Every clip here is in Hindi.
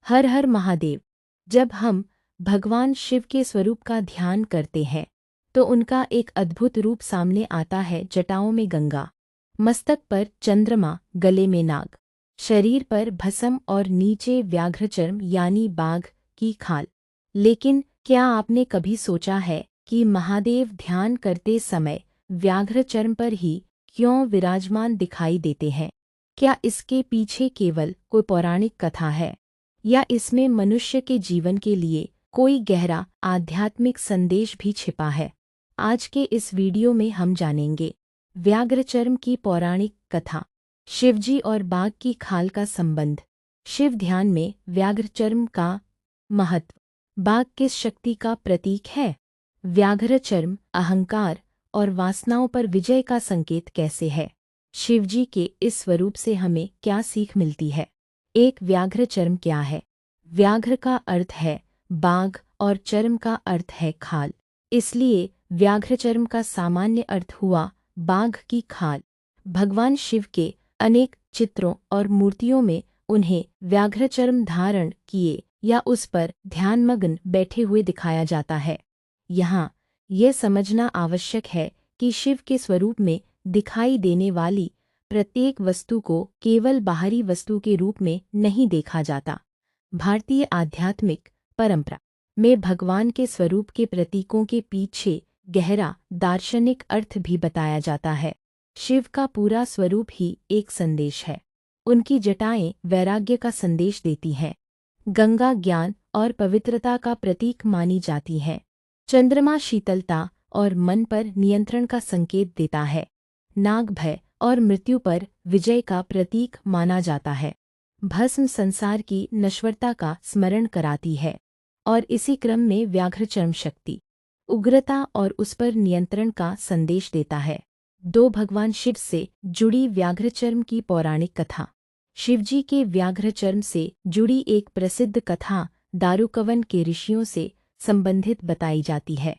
हर हर महादेव। जब हम भगवान शिव के स्वरूप का ध्यान करते हैं तो उनका एक अद्भुत रूप सामने आता है। जटाओं में गंगा, मस्तक पर चंद्रमा, गले में नाग, शरीर पर भस्म और नीचे व्याघ्रचर्म यानी बाघ की खाल। लेकिन क्या आपने कभी सोचा है कि महादेव ध्यान करते समय व्याघ्रचर्म पर ही क्यों विराजमान दिखाई देते हैं? क्या इसके पीछे केवल कोई पौराणिक कथा है या इसमें मनुष्य के जीवन के लिए कोई गहरा आध्यात्मिक संदेश भी छिपा है? आज के इस वीडियो में हम जानेंगे व्याघ्रचर्म की पौराणिक कथा, शिवजी और बाघ की खाल का संबंध, शिव ध्यान में व्याघ्रचर्म का महत्व, बाघ किस शक्ति का प्रतीक है, व्याघ्रचर्म अहंकार और वासनाओं पर विजय का संकेत कैसे है, शिवजी के इस स्वरूप से हमें क्या सीख मिलती है। एक व्याघ्रचर्म क्या है? व्याघ्र का अर्थ है बाघ और चर्म का अर्थ है खाल, इसलिए व्याघ्रचर्म का सामान्य अर्थ हुआ बाघ की खाल। भगवान शिव के अनेक चित्रों और मूर्तियों में उन्हें व्याघ्रचर्म धारण किए या उस पर ध्यानमग्न बैठे हुए दिखाया जाता है। यहाँ यह समझना आवश्यक है कि शिव के स्वरूप में दिखाई देने वाली प्रत्येक वस्तु को केवल बाहरी वस्तु के रूप में नहीं देखा जाता। भारतीय आध्यात्मिक परंपरा में भगवान के स्वरूप के प्रतीकों के पीछे गहरा दार्शनिक अर्थ भी बताया जाता है। शिव का पूरा स्वरूप ही एक संदेश है। उनकी जटाएं वैराग्य का संदेश देती हैं, गंगा ज्ञान और पवित्रता का प्रतीक मानी जाती है, चंद्रमा शीतलता और मन पर नियंत्रण का संकेत देता है, नाग भय और मृत्यु पर विजय का प्रतीक माना जाता है, भस्म संसार की नश्वरता का स्मरण कराती है और इसी क्रम में व्याघ्रचर्म शक्ति, उग्रता और उस पर नियंत्रण का संदेश देता है। दो भगवान शिव से जुड़ी व्याघ्रचर्म की पौराणिक कथा। शिवजी के व्याघ्रचर्म से जुड़ी एक प्रसिद्ध कथा दारुकवन के ऋषियों से संबंधित बताई जाती है।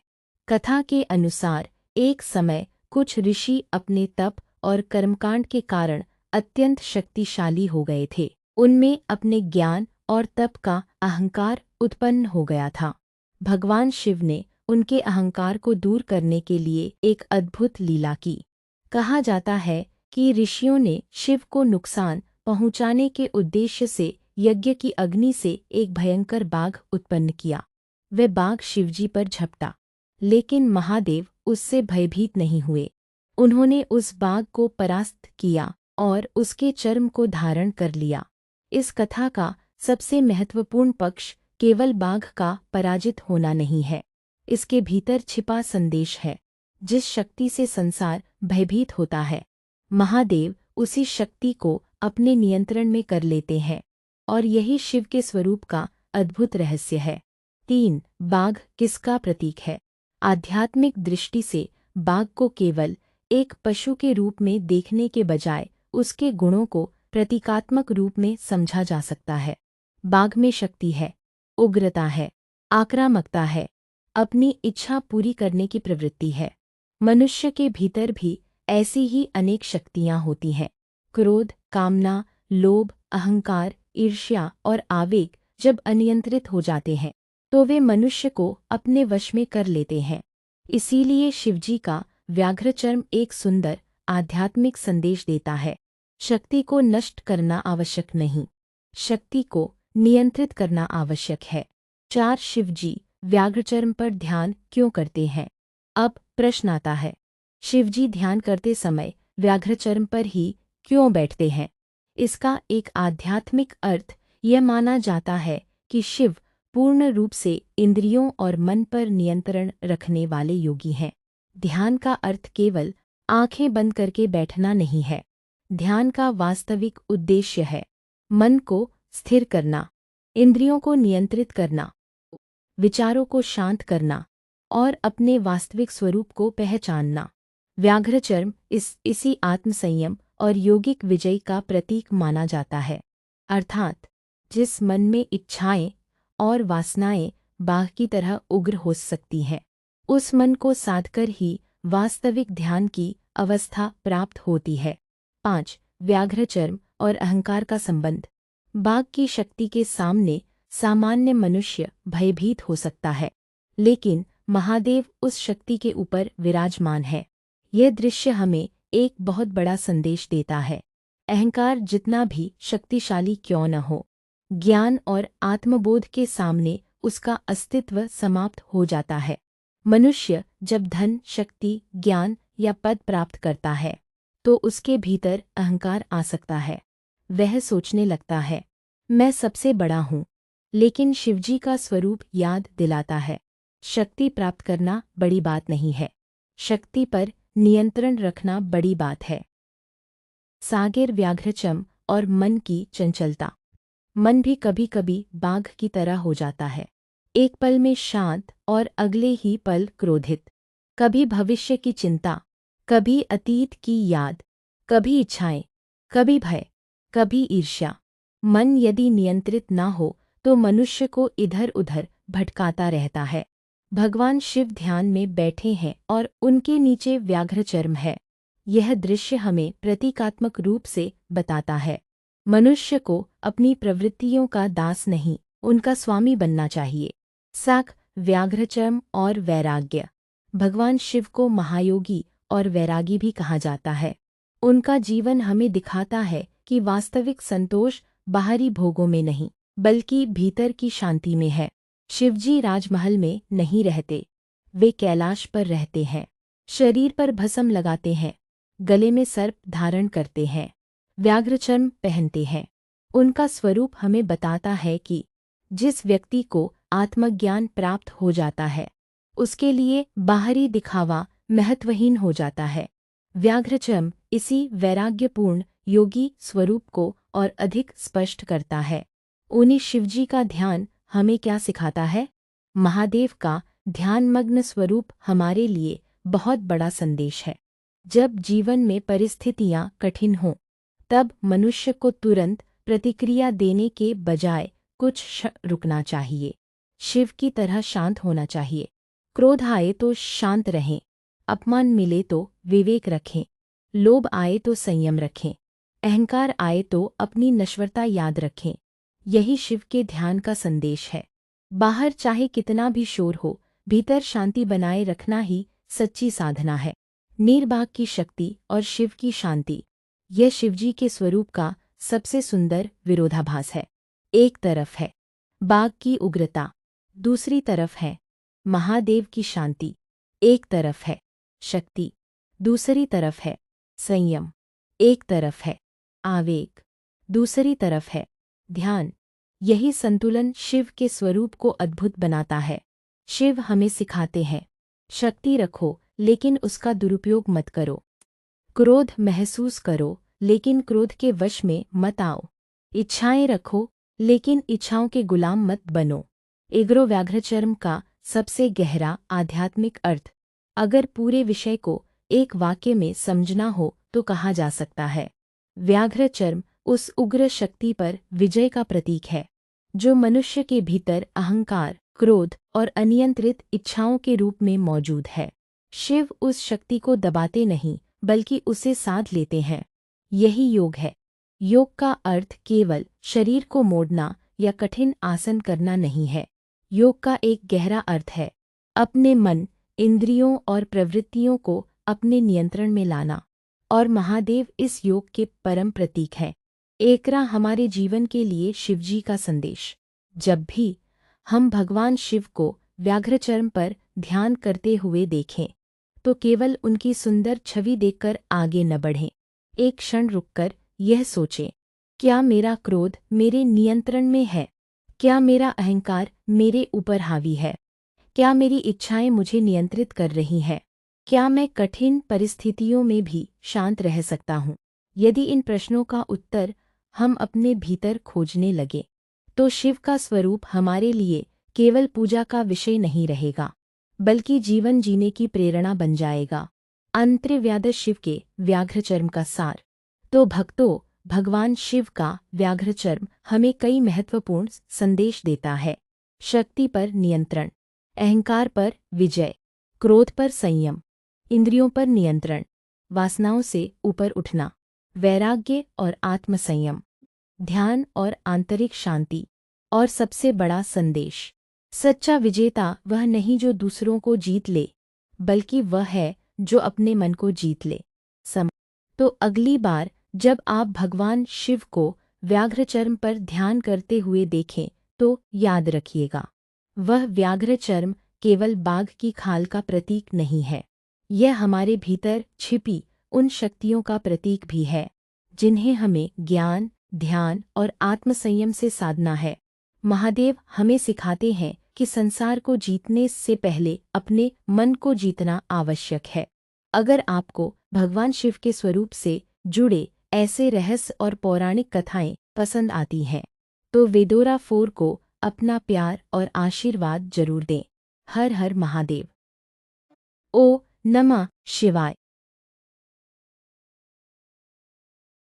कथा के अनुसार एक समय कुछ ऋषि अपने तप और कर्मकांड के कारण अत्यंत शक्तिशाली हो गए थे। उनमें अपने ज्ञान और तप का अहंकार उत्पन्न हो गया था। भगवान शिव ने उनके अहंकार को दूर करने के लिए एक अद्भुत लीला की। कहा जाता है कि ऋषियों ने शिव को नुकसान पहुंचाने के उद्देश्य से यज्ञ की अग्नि से एक भयंकर बाघ उत्पन्न किया। वह बाघ शिवजी पर झपटा, लेकिन महादेव उससे भयभीत नहीं हुए। उन्होंने उस बाघ को परास्त किया और उसके चर्म को धारण कर लिया। इस कथा का सबसे महत्वपूर्ण पक्ष केवल बाघ का पराजित होना नहीं है, इसके भीतर छिपा संदेश है। जिस शक्ति से संसार भयभीत होता है, महादेव उसी शक्ति को अपने नियंत्रण में कर लेते हैं और यही शिव के स्वरूप का अद्भुत रहस्य है। 3. बाघ किसका प्रतीक है? आध्यात्मिक दृष्टि से बाघ को केवल एक पशु के रूप में देखने के बजाय उसके गुणों को प्रतीकात्मक रूप में समझा जा सकता है। बाघ में शक्ति है, उग्रता है, आक्रामकता है, अपनी इच्छा पूरी करने की प्रवृत्ति है। मनुष्य के भीतर भी ऐसी ही अनेक शक्तियाँ होती हैं। क्रोध, कामना, लोभ, अहंकार, ईर्ष्या और आवेग जब अनियंत्रित हो जाते हैं तो वे मनुष्य को अपने वश में कर लेते हैं। इसीलिए शिवजी का व्याघ्रचर्म एक सुंदर आध्यात्मिक संदेश देता है। शक्ति को नष्ट करना आवश्यक नहीं, शक्ति को नियंत्रित करना आवश्यक है। 4. शिवजी व्याघ्रचर्म पर ध्यान क्यों करते हैं? अब प्रश्न आता है, शिवजी ध्यान करते समय व्याघ्रचर्म पर ही क्यों बैठते हैं? इसका एक आध्यात्मिक अर्थ यह माना जाता है कि शिव पूर्ण रूप से इंद्रियों और मन पर नियंत्रण रखने वाले योगी हैं। ध्यान का अर्थ केवल आंखें बंद करके बैठना नहीं है। ध्यान का वास्तविक उद्देश्य है मन को स्थिर करना, इंद्रियों को नियंत्रित करना, विचारों को शांत करना और अपने वास्तविक स्वरूप को पहचानना। व्याघ्रचर्म इसी आत्मसंयम और योगिक विजय का प्रतीक माना जाता है। अर्थात जिस मन में इच्छाएं और वासनाएं बाघ की तरह उग्र हो सकती हैं, उस मन को साधकर ही वास्तविक ध्यान की अवस्था प्राप्त होती है। 5. व्याघ्रचर्म और अहंकार का संबंध। बाघ की शक्ति के सामने सामान्य मनुष्य भयभीत हो सकता है, लेकिन महादेव उस शक्ति के ऊपर विराजमान है। यह दृश्य हमें एक बहुत बड़ा संदेश देता है। अहंकार जितना भी शक्तिशाली क्यों न हो, ज्ञान और आत्मबोध के सामने उसका अस्तित्व समाप्त हो जाता है। मनुष्य जब धन, शक्ति, ज्ञान या पद प्राप्त करता है तो उसके भीतर अहंकार आ सकता है। वह सोचने लगता है, मैं सबसे बड़ा हूँ। लेकिन शिवजी का स्वरूप याद दिलाता है, शक्ति प्राप्त करना बड़ी बात नहीं है, शक्ति पर नियंत्रण रखना बड़ी बात है। सागिर व्याघ्रचम और मन की चंचलता। मन भी कभी कभी बाघ की तरह हो जाता है, एक पल में शांत और अगले ही पल क्रोधित। कभी भविष्य की चिंता, कभी अतीत की याद, कभी इच्छाएं, कभी भय, कभी ईर्ष्या। मन यदि नियंत्रित ना हो तो मनुष्य को इधर उधर भटकाता रहता है। भगवान शिव ध्यान में बैठे हैं और उनके नीचे व्याघ्रचर्म है। यह दृश्य हमें प्रतीकात्मक रूप से बताता है, मनुष्य को अपनी प्रवृत्तियों का दास नहीं, उनका स्वामी बनना चाहिए। साख, व्याघ्रचर्म और वैराग्य। भगवान शिव को महायोगी और वैरागी भी कहा जाता है। उनका जीवन हमें दिखाता है कि वास्तविक संतोष बाहरी भोगों में नहीं, बल्कि भीतर की शांति में है। शिवजी राजमहल में नहीं रहते, वे कैलाश पर रहते हैं। शरीर पर भस्म लगाते हैं, गले में सर्प धारण करते हैं, व्याघ्रचर्म पहनते हैं। उनका स्वरूप हमें बताता है कि जिस व्यक्ति को आत्मज्ञान प्राप्त हो जाता है, उसके लिए बाहरी दिखावा महत्वहीन हो जाता है। व्याघ्रचर्म इसी वैराग्यपूर्ण योगी स्वरूप को और अधिक स्पष्ट करता है। उन्हीं शिवजी का ध्यान हमें क्या सिखाता है? महादेव का ध्यानमग्न स्वरूप हमारे लिए बहुत बड़ा संदेश है। जब जीवन में परिस्थितियां कठिन हों, तब मनुष्य को तुरंत प्रतिक्रिया देने के बजाय कुछ रुकना चाहिए। शिव की तरह शांत होना चाहिए। क्रोध आए तो शांत रहें, अपमान मिले तो विवेक रखें, लोभ आए तो संयम रखें, अहंकार आए तो अपनी नश्वरता याद रखें। यही शिव के ध्यान का संदेश है। बाहर चाहे कितना भी शोर हो, भीतर शांति बनाए रखना ही सच्ची साधना है। नीरबाग की शक्ति और शिव की शांति, यह शिवजी के स्वरूप का सबसे सुंदर विरोधाभास है। एक तरफ है बाघ की उग्रता, दूसरी तरफ है महादेव की शांति। एक तरफ है शक्ति, दूसरी तरफ है संयम। एक तरफ है आवेग, दूसरी तरफ है ध्यान। यही संतुलन शिव के स्वरूप को अद्भुत बनाता है। शिव हमें सिखाते हैं, शक्ति रखो लेकिन उसका दुरुपयोग मत करो। क्रोध महसूस करो लेकिन क्रोध के वश में मत आओ। इच्छाएं रखो लेकिन इच्छाओं के गुलाम मत बनो। एग्रो व्याघ्रचर्म का सबसे गहरा आध्यात्मिक अर्थ अगर पूरे विषय को एक वाक्य में समझना हो तो कहा जा सकता है, व्याघ्रचर्म उस उग्र शक्ति पर विजय का प्रतीक है जो मनुष्य के भीतर अहंकार, क्रोध और अनियंत्रित इच्छाओं के रूप में मौजूद है। शिव उस शक्ति को दबाते नहीं बल्कि उसे साध लेते हैं। यही योग है। योग का अर्थ केवल शरीर को मोड़ना या कठिन आसन करना नहीं है। योग का एक गहरा अर्थ है अपने मन, इंद्रियों और प्रवृत्तियों को अपने नियंत्रण में लाना। और महादेव इस योग के परम प्रतीक हैं। एकरा हमारे जीवन के लिए शिवजी का संदेश। जब भी हम भगवान शिव को व्याघ्रचर्म पर ध्यान करते हुए देखें तो केवल उनकी सुंदर छवि देखकर आगे न बढ़ें। एक क्षण रुककर यह सोचें, क्या मेरा क्रोध मेरे नियंत्रण में है? क्या मेरा अहंकार मेरे ऊपर हावी है? क्या मेरी इच्छाएं मुझे नियंत्रित कर रही हैं? क्या मैं कठिन परिस्थितियों में भी शांत रह सकता हूँ? यदि इन प्रश्नों का उत्तर हम अपने भीतर खोजने लगे तो शिव का स्वरूप हमारे लिए केवल पूजा का विषय नहीं रहेगा बल्कि जीवन जीने की प्रेरणा बन जाएगा। अंतर्व्याद शिव के व्याघ्रचर्म का सार। तो भक्तों, भगवान शिव का व्याघ्रचर्म हमें कई महत्वपूर्ण संदेश देता है। शक्ति पर नियंत्रण, अहंकार पर विजय, क्रोध पर संयम, इंद्रियों पर नियंत्रण, वासनाओं से ऊपर उठना, वैराग्य और आत्मसंयम, ध्यान और आंतरिक शांति। और सबसे बड़ा संदेश। सच्चा विजेता वह नहीं जो दूसरों को जीत ले, बल्कि वह है जो अपने मन को जीत ले। तो अगली बार जब आप भगवान शिव को व्याघ्रचर्म पर ध्यान करते हुए देखें तो याद रखिएगा, वह व्याघ्रचर्म केवल बाघ की खाल का प्रतीक नहीं है, यह हमारे भीतर छिपी उन शक्तियों का प्रतीक भी है जिन्हें हमें ज्ञान, ध्यान और आत्मसंयम से साधना है। महादेव हमें सिखाते हैं कि संसार को जीतने से पहले अपने मन को जीतना आवश्यक है। अगर आपको भगवान शिव के स्वरूप से जुड़े ऐसे रहस्य और पौराणिक कथाएं पसंद आती हैं, तो वेदोरा 4 को अपना प्यार और आशीर्वाद जरूर दें। हर हर महादेव। ओ नमः शिवाय।